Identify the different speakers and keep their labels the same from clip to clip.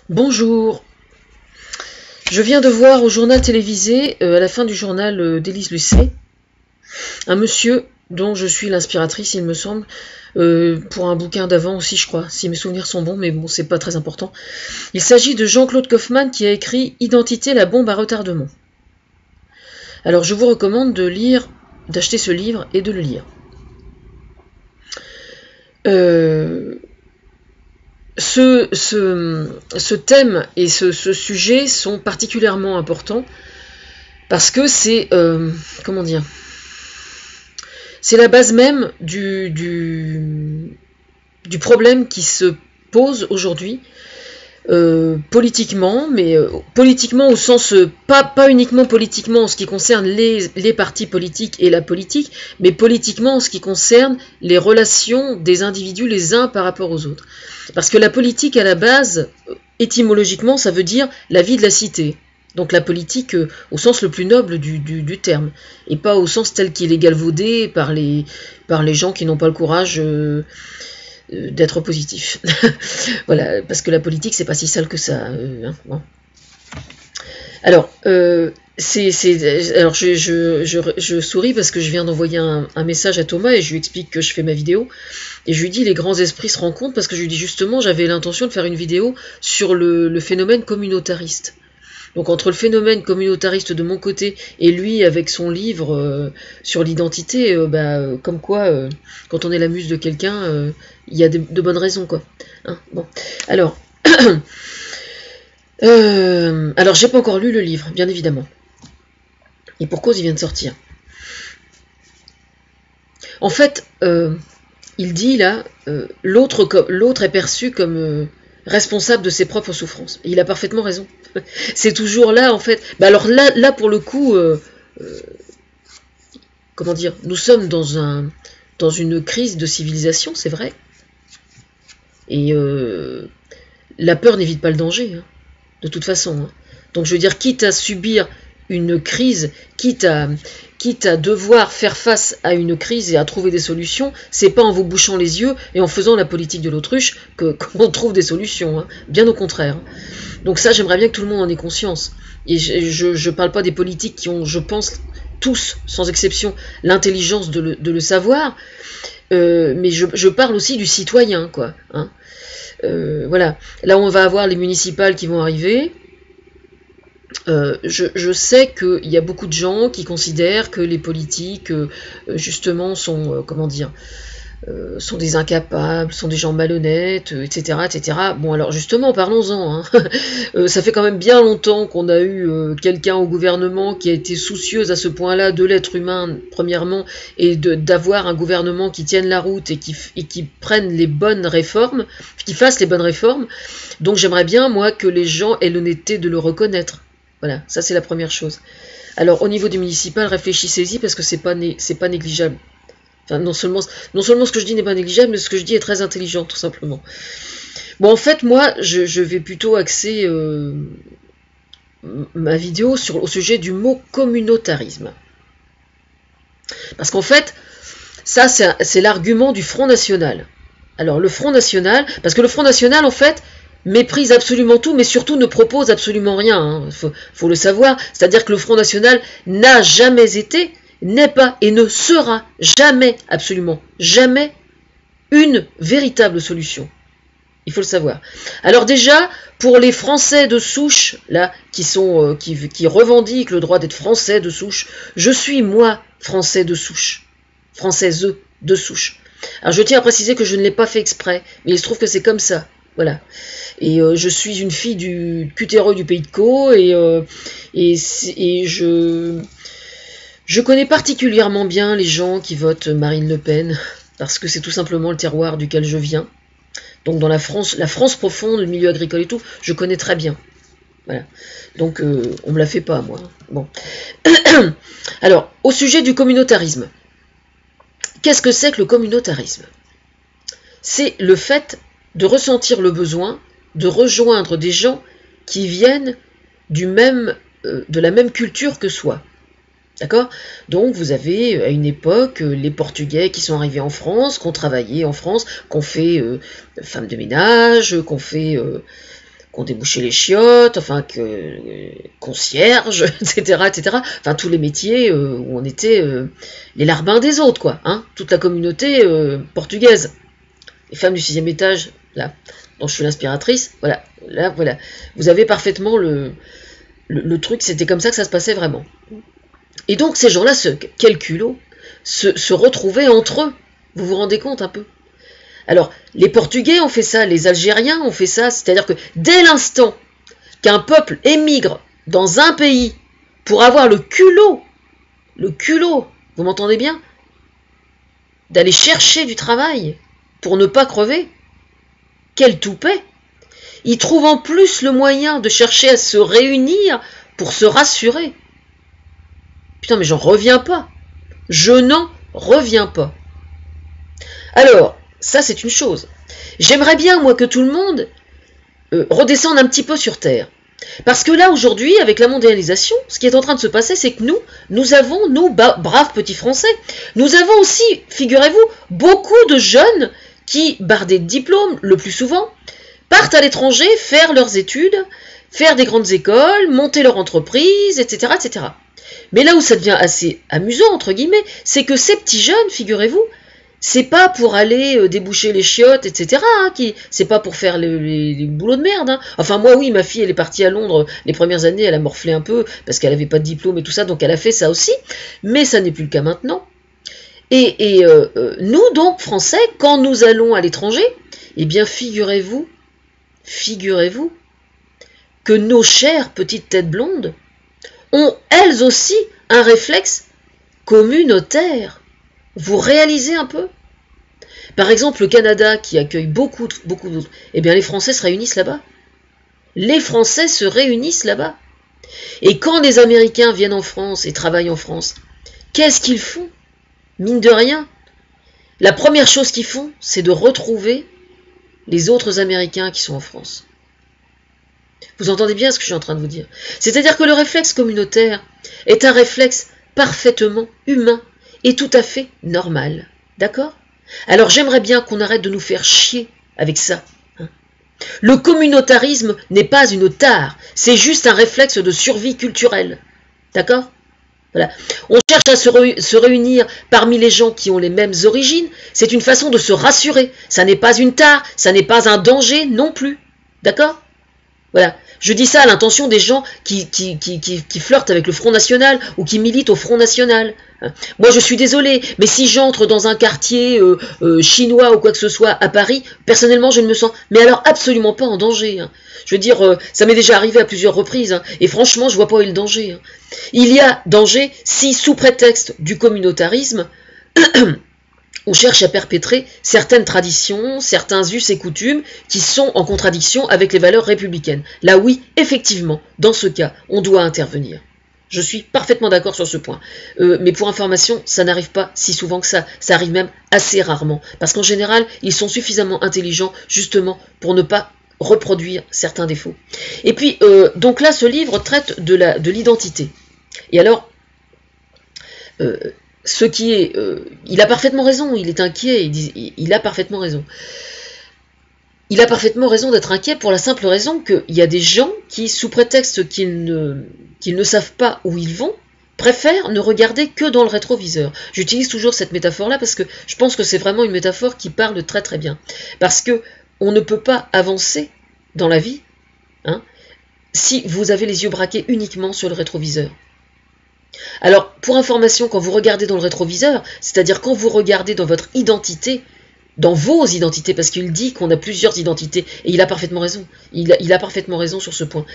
Speaker 1: Bonjour. Je viens de voir au journal télévisé, à la fin du journal d'Élise Lucet, un monsieur dont je suis l'inspiratrice, il me semble, pour un bouquin d'avant aussi, je crois, si mes souvenirs sont bons, mais bon, c'est pas très important. Il s'agit de Jean-Claude Kaufmann qui a écrit « Identité, la bombe à retardement ». Alors, je vous recommande de lire, d'acheter ce livre et de le lire. Ce thème et ce sujet sont particulièrement importants parce que c'est, comment dire, c'est la base même du problème qui se pose aujourd'hui, politiquement, mais politiquement au sens, pas uniquement politiquement en ce qui concerne les partis politiques et la politique, mais politiquement en ce qui concerne les relations des individus les uns par rapport aux autres. Parce que la politique, à la base, étymologiquement, ça veut dire la vie de la cité. Donc la politique au sens le plus noble du terme, et pas au sens tel qu'il est galvaudé par les gens qui n'ont pas le courage d'être positifs. Voilà, parce que la politique, c'est pas si sale que ça. Bon. Alors, alors je souris parce que je viens d'envoyer un message à Thomas et je lui explique que je fais ma vidéo. Et je lui dis, les grands esprits se rencontrent, parce que je lui dis justement, j'avais l'intention de faire une vidéo sur le phénomène communautariste. Donc entre le phénomène communautariste de mon côté et lui avec son livre sur l'identité, comme quoi, quand on est la muse de quelqu'un, il y a de bonnes raisons, quoi. Hein, bon. Alors, alors j'ai pas encore lu le livre, bien évidemment. Et pour cause, il vient de sortir. En fait, il dit là, l'autre est perçu comme responsable de ses propres souffrances. Et il a parfaitement raison. C'est toujours là, en fait. Alors là pour le coup, comment dire, nous sommes dans une crise de civilisation, c'est vrai. Et la peur n'évite pas le danger, hein, de toute façon. Hein. Donc je veux dire, quitte à subir une crise, quitte à devoir faire face à une crise et à trouver des solutions, c'est pas en vous bouchant les yeux et en faisant la politique de l'autruche qu'on trouve des solutions, hein. Bien au contraire. Donc ça, j'aimerais bien que tout le monde en ait conscience. Et je parle pas des politiques qui ont, je pense, tous, sans exception, l'intelligence de le savoir, mais je parle aussi du citoyen, quoi. Hein. Voilà. Là, on va avoir les municipales qui vont arriver. Je sais qu'il y a beaucoup de gens qui considèrent que les politiques, justement, sont, comment dire, sont des incapables, sont des gens malhonnêtes, etc., etc. Bon, alors justement, parlons-en. Hein. Ça fait quand même bien longtemps qu'on a eu quelqu'un au gouvernement qui a été soucieuse à ce point-là de l'être humain, premièrement, et d'avoir un gouvernement qui tienne la route et qui prenne les bonnes réformes, qui fasse les bonnes réformes. Donc j'aimerais bien, moi, que les gens aient l'honnêteté de le reconnaître. Voilà, ça c'est la première chose. Alors au niveau du municipal, réfléchissez-y parce que c'est pas négligeable. Enfin, non seulement ce que je dis n'est pas négligeable, mais ce que je dis est très intelligent, tout simplement. Bon, en fait, moi, je vais plutôt axer ma vidéo au sujet du mot communautarisme. Parce qu'en fait, ça c'est l'argument du Front National. Alors le Front National, parce que le Front National, en fait, méprise absolument tout, mais surtout ne propose absolument rien. Hein. Faut le savoir. C'est-à-dire que le Front National n'a jamais été, n'est pas et ne sera jamais, absolument jamais, une véritable solution. Il faut le savoir. Alors déjà, pour les Français de souche, là, qui revendiquent le droit d'être Français de souche, je suis, moi, Français de souche. Française de souche. Alors je tiens à préciser que je ne l'ai pas fait exprès, mais il se trouve que c'est comme ça. Voilà. Et je suis une fille du cutéreux du pays de Caux, et je connais particulièrement bien les gens qui votent Marine Le Pen, parce que c'est tout simplement le terroir duquel je viens. Donc dans la France profonde, le milieu agricole et tout, je connais très bien. Voilà. Donc on me la fait pas, moi. Bon. Alors, au sujet du communautarisme. Qu'est-ce que c'est que le communautarisme? C'est le fait de ressentir le besoin de rejoindre des gens qui viennent de la même culture que soi. D'accord? Donc vous avez à une époque les Portugais qui sont arrivés en France, qui ont travaillé en France, qui ont fait femmes de ménage, qui ont qu'on débouchait les chiottes, enfin que concierge, etc., etc. Enfin tous les métiers où on était les larbins des autres, quoi. Hein, toute la communauté portugaise. Les femmes du 6e étage, là, dont je suis l'inspiratrice, voilà, là, voilà. Vous avez parfaitement le truc, c'était comme ça que ça se passait vraiment. Et donc ces gens-là, quel culot, se retrouvaient entre eux. Vous vous rendez compte un peu? Alors, les Portugais ont fait ça, les Algériens ont fait ça, c'est-à-dire que dès l'instant qu'un peuple émigre dans un pays pour avoir le culot, vous m'entendez bien, d'aller chercher du travail pour ne pas crever, quel toupet! Ils trouvent en plus le moyen de chercher à se réunir pour se rassurer. Putain, mais j'en reviens pas. Je n'en reviens pas. Alors, ça c'est une chose. J'aimerais bien, moi, que tout le monde redescende un petit peu sur Terre. Parce que là, aujourd'hui, avec la mondialisation, ce qui est en train de se passer, c'est que nous avons, nous, braves petits Français, nous avons aussi, figurez-vous, beaucoup de jeunes qui, bardés de diplômes, le plus souvent, partent à l'étranger faire leurs études, faire des grandes écoles, monter leur entreprise, etc., etc. Mais là où ça devient assez amusant, entre guillemets, c'est que ces petits jeunes, figurez-vous, c'est pas pour aller déboucher les chiottes, etc. Hein, c'est pas pour faire les boulots de merde. Hein. Enfin, moi, oui, ma fille, elle est partie à Londres les premières années, elle a morflé un peu parce qu'elle avait pas de diplôme et tout ça, donc elle a fait ça aussi. Mais ça n'est plus le cas maintenant. Et nous, donc, Français, quand nous allons à l'étranger, eh bien, figurez-vous que nos chères petites têtes blondes ont elles aussi un réflexe communautaire. Vous réalisez un peu? Par exemple, le Canada, qui accueille beaucoup d'autres, eh bien les Français se réunissent là-bas. Les Français se réunissent là-bas. Et quand les Américains viennent en France et travaillent en France, qu'est-ce qu'ils font? Mine de rien, la première chose qu'ils font, c'est de retrouver les autres Américains qui sont en France. Vous entendez bien ce que je suis en train de vous dire? C'est-à-dire que le réflexe communautaire est un réflexe parfaitement humain et tout à fait normal. D'accord? Alors j'aimerais bien qu'on arrête de nous faire chier avec ça. Hein. Le communautarisme n'est pas une tare, c'est juste un réflexe de survie culturelle. D'accord? Voilà. On cherche à se réunir parmi les gens qui ont les mêmes origines, c'est une façon de se rassurer. Ça n'est pas une tare, ça n'est pas un danger non plus. D'accord? Voilà. Je dis ça à l'intention des gens qui flirtent avec le Front National ou qui militent au Front National. Moi, je suis désolée, mais si j'entre dans un quartier chinois ou quoi que ce soit à Paris, personnellement, je ne me sens, mais alors absolument pas en danger. Hein. Je veux dire, ça m'est déjà arrivé à plusieurs reprises, hein, et franchement, je vois pas où est le danger. Hein. Il y a danger si, sous prétexte du communautarisme, on cherche à perpétrer certaines traditions, certains us et coutumes qui sont en contradiction avec les valeurs républicaines. Là, oui, effectivement, dans ce cas, on doit intervenir. Je suis parfaitement d'accord sur ce point. Mais pour information, ça n'arrive pas si souvent que ça. Ça arrive même assez rarement. Parce qu'en général, ils sont suffisamment intelligents, justement, pour ne pas reproduire certains défauts. Et puis, donc là, ce livre traite de l'identité. Et alors, ce qui est... il a parfaitement raison, il est inquiet, il a parfaitement raison. Il a parfaitement raison d'être inquiet pour la simple raison qu'il y a des gens qui, sous prétexte qu'ils ne savent pas où ils vont, préfèrent ne regarder que dans le rétroviseur. J'utilise toujours cette métaphore-là parce que je pense que c'est vraiment une métaphore qui parle très très bien. Parce que on ne peut pas avancer dans la vie hein, si vous avez les yeux braqués uniquement sur le rétroviseur. Alors, pour information, quand vous regardez dans le rétroviseur, c'est-à-dire quand vous regardez dans votre identité, dans vos identités, parce qu'il dit qu'on a plusieurs identités, et il a parfaitement raison, il a parfaitement raison sur ce point.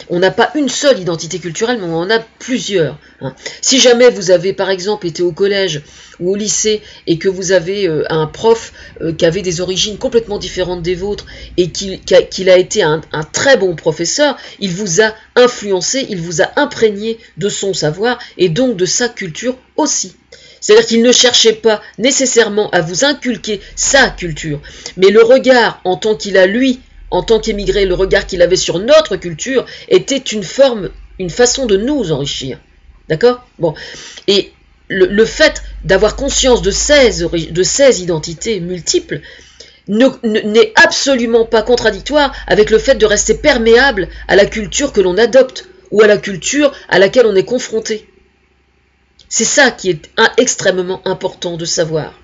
Speaker 1: On n'a pas une seule identité culturelle, mais on en a plusieurs. Hein. Si jamais vous avez par exemple été au collège ou au lycée, et que vous avez un prof qui avait des origines complètement différentes des vôtres, et qu'il a été un très bon professeur, il vous a influencé, il vous a imprégné de son savoir, et donc de sa culture aussi. C'est-à-dire qu'il ne cherchait pas nécessairement à vous inculquer sa culture, mais le regard en tant qu'il a lui, en tant qu'émigré, le regard qu'il avait sur notre culture était une façon de nous enrichir. D'accord? Bon. Et le fait d'avoir conscience de ces identités multiples, n'est absolument pas contradictoire avec le fait de rester perméable à la culture que l'on adopte ou à la culture à laquelle on est confronté. C'est ça qui est extrêmement important de savoir.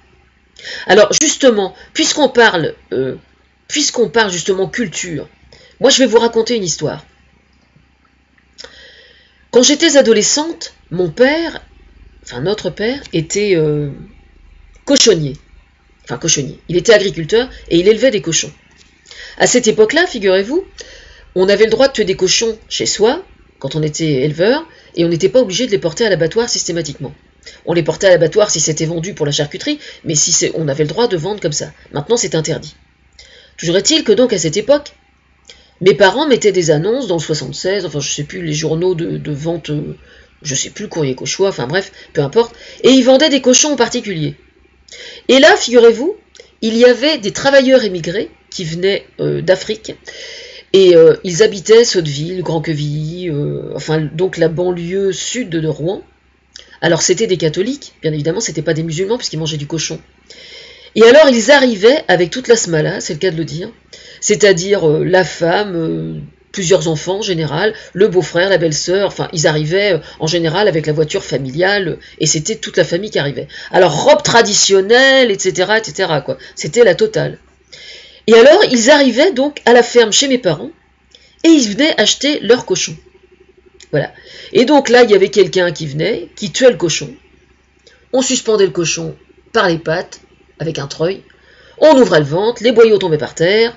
Speaker 1: Alors justement, puisqu'on parle justement culture, moi je vais vous raconter une histoire. Quand j'étais adolescente, mon père, enfin notre père, était cochonnier. Enfin cochonnier. Il était agriculteur et il élevait des cochons. À cette époque-là, figurez-vous, on avait le droit de tuer des cochons chez soi, quand on était éleveur, et on n'était pas obligé de les porter à l'abattoir systématiquement. On les portait à l'abattoir si c'était vendu pour la charcuterie, mais si on avait le droit de vendre comme ça. Maintenant, c'est interdit. Toujours est-il que donc à cette époque, mes parents mettaient des annonces dans le 76, enfin je sais plus, les journaux de vente, je sais plus, Courrier Cauchois, enfin bref, peu importe, et ils vendaient des cochons en particulier. Et là, figurez-vous, il y avait des travailleurs émigrés qui venaient d'Afrique, et ils habitaient Sotteville, Grand-Quevilly, enfin donc la banlieue sud de Rouen. Alors c'était des catholiques, bien évidemment, c'était pas des musulmans puisqu'ils mangeaient du cochon. Et alors ils arrivaient avec toute la smala, c'est le cas de le dire, c'est-à-dire la femme, plusieurs enfants en général, le beau-frère, la belle-sœur, enfin ils arrivaient en général avec la voiture familiale, et c'était toute la famille qui arrivait. Alors robe traditionnelle, etc., etc., quoi. C'était la totale. Et alors ils arrivaient donc à la ferme chez mes parents, et ils venaient acheter leur cochon. Voilà. Et donc là, il y avait quelqu'un qui venait, qui tuait le cochon. On suspendait le cochon par les pattes, avec un treuil. On ouvrait le ventre, les boyaux tombaient par terre.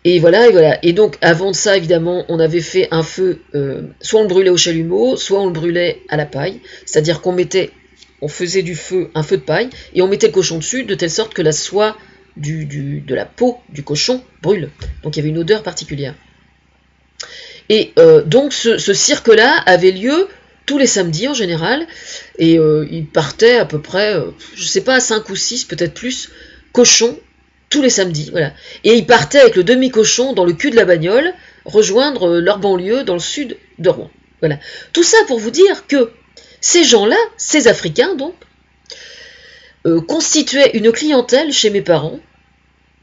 Speaker 1: Et voilà, et voilà. Et donc, avant de ça, évidemment, on avait fait un feu, soit on le brûlait au chalumeau, soit on le brûlait à la paille. C'est-à-dire on faisait du feu, un feu de paille, et on mettait le cochon dessus, de telle sorte que la soie de la peau du cochon brûle. Donc il y avait une odeur particulière. Et donc ce cirque-là avait lieu tous les samedis en général, et il partait à peu près, je sais pas, 5 ou 6, peut-être plus, cochons, tous les samedis, voilà. Et ils partaient avec le demi-cochon dans le cul de la bagnole, rejoindre leur banlieue dans le sud de Rouen. Voilà. Tout ça pour vous dire que ces gens-là, ces Africains donc, constituaient une clientèle chez mes parents,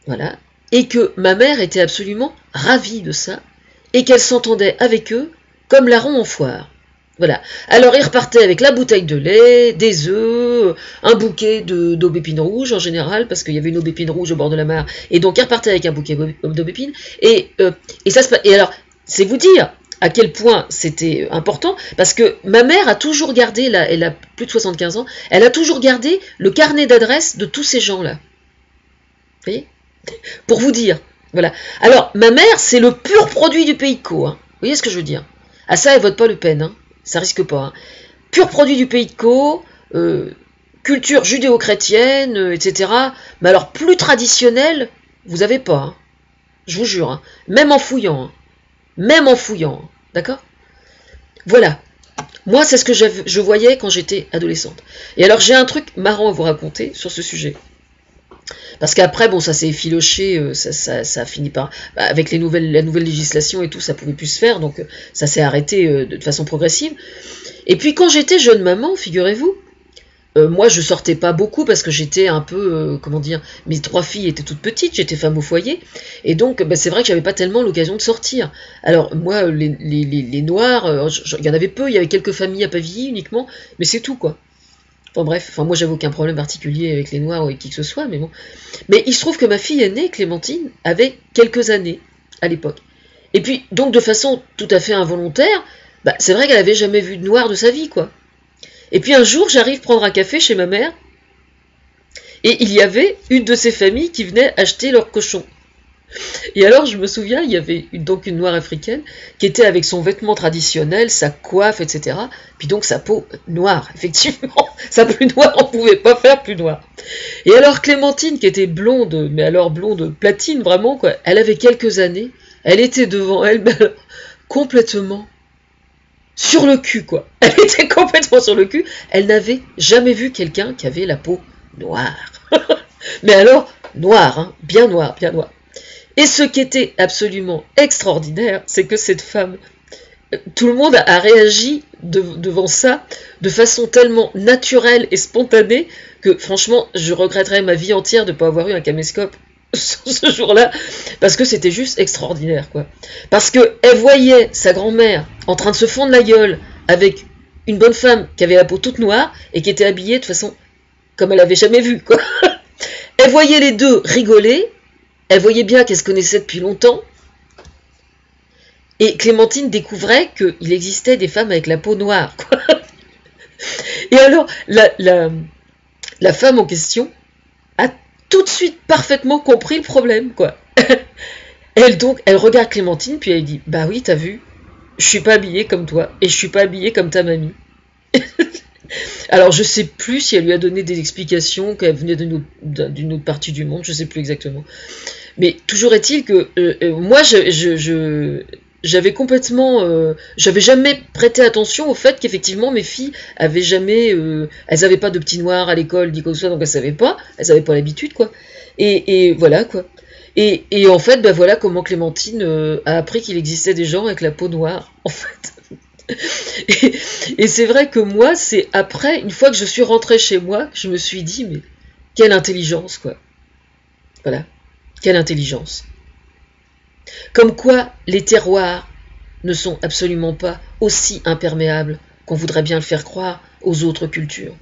Speaker 1: voilà, et que ma mère était absolument ravie de ça, et qu'elle s'entendait avec eux comme larron en foire. Voilà. Alors ils repartaient avec la bouteille de lait, des œufs, un bouquet d'aubépines rouges en général, parce qu'il y avait une aubépine rouge au bord de la mare, et donc ils repartaient avec un bouquet d'aubépines, et alors, c'est vous dire à quel point c'était important, parce que ma mère a toujours gardé, elle a plus de 75 ans, elle a toujours gardé le carnet d'adresses de tous ces gens-là. Vous voyez ? Pour vous dire. Voilà. Alors, ma mère, c'est le pur produit du Pays de Caux. Hein. Vous voyez ce que je veux dire? À ça, elle vote pas Le Pen. Hein. Ça risque pas. Hein. Pur produit du Pays de Caux, culture judéo-chrétienne, etc. Mais alors, plus traditionnelle, vous avez pas. Hein. Je vous jure. Hein. Même en fouillant. Hein. Même en fouillant. Hein. D'accord? Voilà. Moi, c'est ce que je voyais quand j'étais adolescente. Et alors, j'ai un truc marrant à vous raconter sur ce sujet. Parce qu'après, bon, ça s'est effiloché, ça a fini par... Avec la nouvelle législation et tout, ça pouvait plus se faire, donc ça s'est arrêté de façon progressive. Et puis quand j'étais jeune maman, figurez-vous, moi je sortais pas beaucoup parce que j'étais un peu, comment dire, mes 3 filles étaient toutes petites, j'étais femme au foyer, et donc c'est vrai que j'avais pas tellement l'occasion de sortir. Alors moi, les Noirs, il y en avait peu, il y avait quelques familles à Pavilly uniquement, mais c'est tout quoi. Enfin bref, moi j'avais aucun problème particulier avec les Noirs ou avec qui que ce soit, mais bon. Mais il se trouve que ma fille aînée, Clémentine, avait quelques années à l'époque. Et puis, donc de façon tout à fait involontaire, c'est vrai qu'elle avait jamais vu de Noir de sa vie, quoi. Et puis un jour, j'arrive prendre un café chez ma mère, et il y avait une de ses familles qui venait acheter leur cochon. Et alors, je me souviens, il y avait donc une Noire africaine qui était avec son vêtement traditionnel, sa coiffe, etc. Puis donc sa peau noire, effectivement. Sa plus noire, on ne pouvait pas faire plus noire. Et alors Clémentine, qui était blonde, mais alors blonde platine, vraiment, quoi, elle avait quelques années, elle était devant elle, mais alors, complètement sur le cul, quoi. Elle était complètement sur le cul. Elle n'avait jamais vu quelqu'un qui avait la peau noire. Mais alors, noire, hein, bien noire, bien noire. Et ce qui était absolument extraordinaire, c'est que cette femme, tout le monde a réagi devant ça de façon tellement naturelle et spontanée que franchement, je regretterais ma vie entière de ne pas avoir eu un caméscope. ce jour-là, parce que c'était juste extraordinaire, quoi. Parce que elle voyait sa grand-mère en train de se fondre la gueule avec une bonne femme qui avait la peau toute noire et qui était habillée de façon comme elle avait jamais vu, quoi. Elle voyait les deux rigoler, elle voyait bien qu'elles se connaissaient depuis longtemps, et Clémentine découvrait qu'il existait des femmes avec la peau noire, quoi. Et alors, la femme en question a tout de suite parfaitement compris le problème, quoi. Elle regarde Clémentine, puis elle dit, bah oui, t'as vu, je suis pas habillée comme toi, et je suis pas habillée comme ta mamie. Alors, je sais plus si elle lui a donné des explications, qu'elle venait d'une autre partie du monde, je sais plus exactement. Mais toujours est-il que moi, j'avais complètement, j'avais jamais prêté attention au fait qu'effectivement mes filles avaient jamais, elles avaient pas de petits noirs à l'école, ni quoi que ce soit, donc elles avaient pas l'habitude, quoi. Et voilà, quoi. Et en fait, ben voilà comment Clémentine a appris qu'il existait des gens avec la peau noire, en fait. Et c'est vrai que moi, c'est après, une fois que je suis rentrée chez moi, je me suis dit, mais quelle intelligence, quoi. Voilà, quelle intelligence. Comme quoi, les terroirs ne sont absolument pas aussi imperméables qu'on voudrait bien le faire croire aux autres cultures.